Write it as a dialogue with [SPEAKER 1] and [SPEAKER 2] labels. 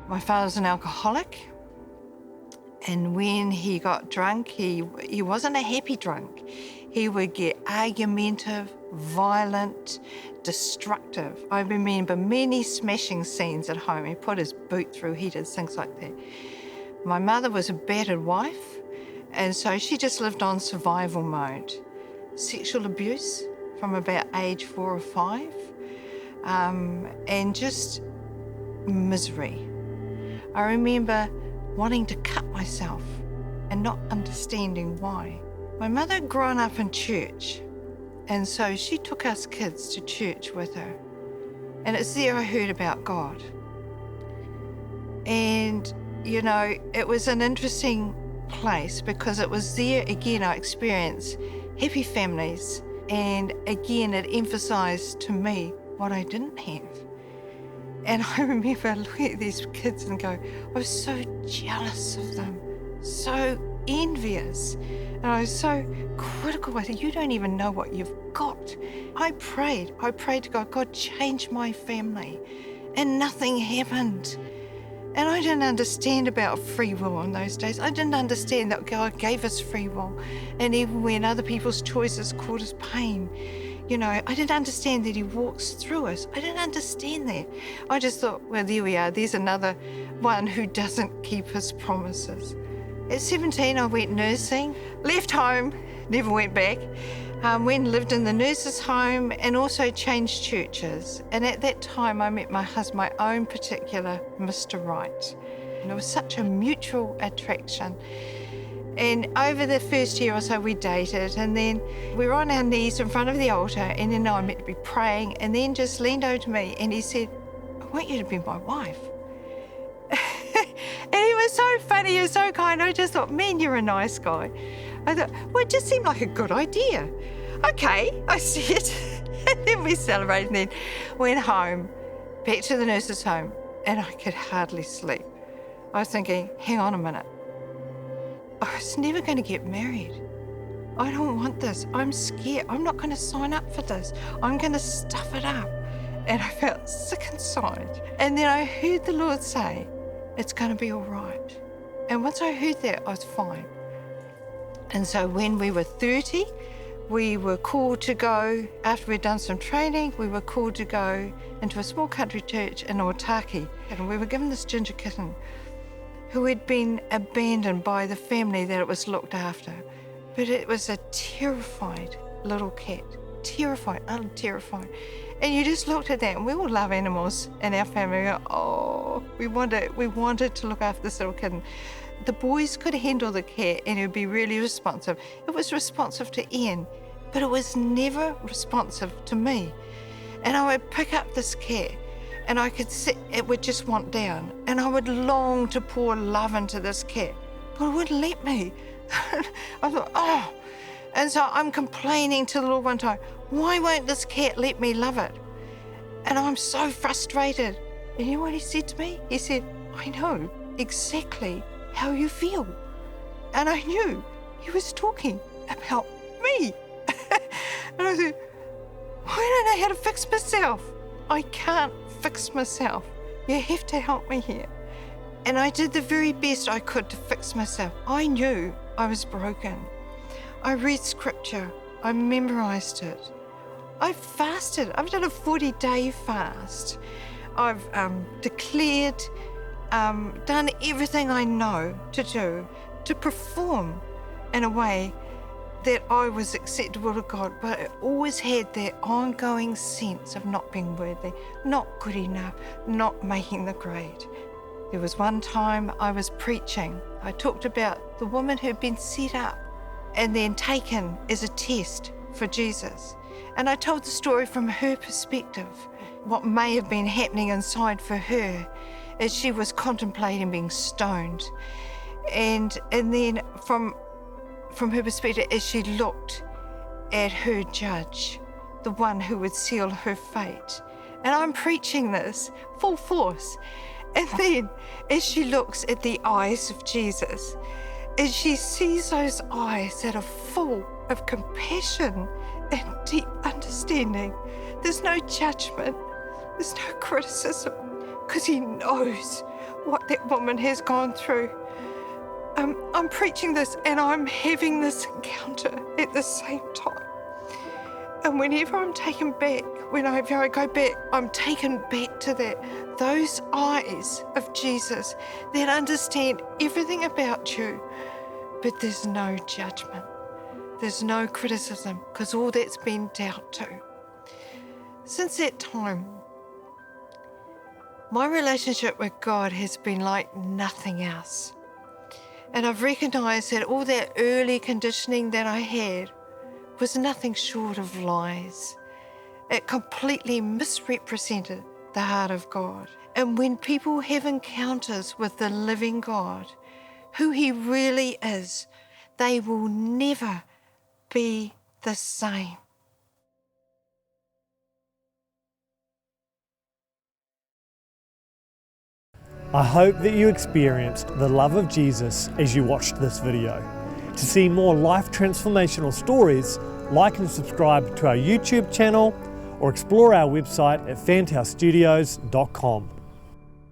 [SPEAKER 1] My father's an alcoholic, and when he got drunk, he wasn't a happy drunk. He would get argumentative, violent, destructive. I remember many smashing scenes at home. He put his boot through heaters, things like that. My mother was a battered wife, and so she just lived on survival mode. Sexual abuse from about age 4 or 5, and just misery. I remember wanting to cut myself and not understanding why. My mother had grown up in church, and so she took us kids to church with her. And it's there I heard about God. And, you know, it was an interesting place because it was there, again, I experienced happy families. And again, it emphasized to me what I didn't have. And I remember looking at these kids and go, I was so jealous of them, so envious. And I was so critical. I said, you don't even know what you've got. I prayed to God, God, change my family. And nothing happened. And I didn't understand about free will in those days. I didn't understand that God gave us free will. And even when other people's choices caused us pain, you know, I didn't understand that he walks through us. I didn't understand that. I just thought, well, there we are. There's another one who doesn't keep his promises. At 17, I went nursing, left home, never went back. Went and lived in the nurses' home and also changed churches. And at that time, I met my husband, my own particular Mr. Right. And it was such a mutual attraction. And over the first year or so, we dated, and then we were on our knees in front of the altar, and then I meant to be praying, and then just leaned over to me and he said, I want you to be my wife. And he was so funny, he was so kind. I just thought, man, you're a nice guy. I thought, well, it just seemed like a good idea. Okay, I said. And then we celebrated and then went home, back to the nurse's home, and I could hardly sleep. I was thinking, hang on a minute. I was never going to get married. I don't want this. I'm scared. I'm not going to sign up for this. I'm going to stuff it up. And I felt sick inside. And then I heard the Lord say, it's going to be all right. And once I heard that, I was fine. And so when we were 30, we were called to go, after we'd done some training, we were called to go into a small country church in Otaki. And we were given this ginger kitten who had been abandoned by the family that it was looked after. But it was a terrified little cat, terrified, terrified. And you just looked at that, and we all love animals in our family. We go, oh, we wanted to look after this little kitten. The boys could handle the cat and it would be really responsive. It was responsive to Ian, but it was never responsive to me. And I would pick up this cat and I could sit, it would just want down. And I would long to pour love into this cat, but it wouldn't let me. I thought, oh. And so I'm complaining to the Lord one time, why won't this cat let me love it? And I'm so frustrated. And you know what he said to me? He said, I know exactly how you feel. And I knew he was talking about me. And I said, I don't know how to fix myself. I can't fix myself. You have to help me here. And I did the very best I could to fix myself. I knew I was broken. I read scripture. I memorized it. I fasted. I've done a 40-day fast. I've declared, done everything I know to do to perform in a way that I was acceptable to God, but I always had that ongoing sense of not being worthy, not good enough, not making the grade. There was one time I was preaching. I talked about the woman who'd been set up and then taken as a test for Jesus. And I told the story from her perspective, what may have been happening inside for her as she was contemplating being stoned. And then from her perspective, as she looked at her judge, the one who would seal her fate. And I'm preaching this full force. And then as she looks at the eyes of Jesus, as she sees those eyes that are full of compassion and deep understanding, there's no judgment, there's no criticism, because he knows what that woman has gone through. I'm preaching this and I'm having this encounter at the same time. And whenever I'm taken back, whenever I go back, I'm taken back to that. Those eyes of Jesus that understand everything about you, but there's no judgment. There's no criticism, because all that's been dealt to. Since that time, my relationship with God has been like nothing else. And I've recognised that all that early conditioning that I had was nothing short of lies. It completely misrepresented the heart of God. And when people have encounters with the living God, who He really is, they will never be the same.
[SPEAKER 2] I hope that you experienced the love of Jesus as you watched this video. To see more life transformational stories, like and subscribe to our YouTube channel or explore our website at fantailstudios.com.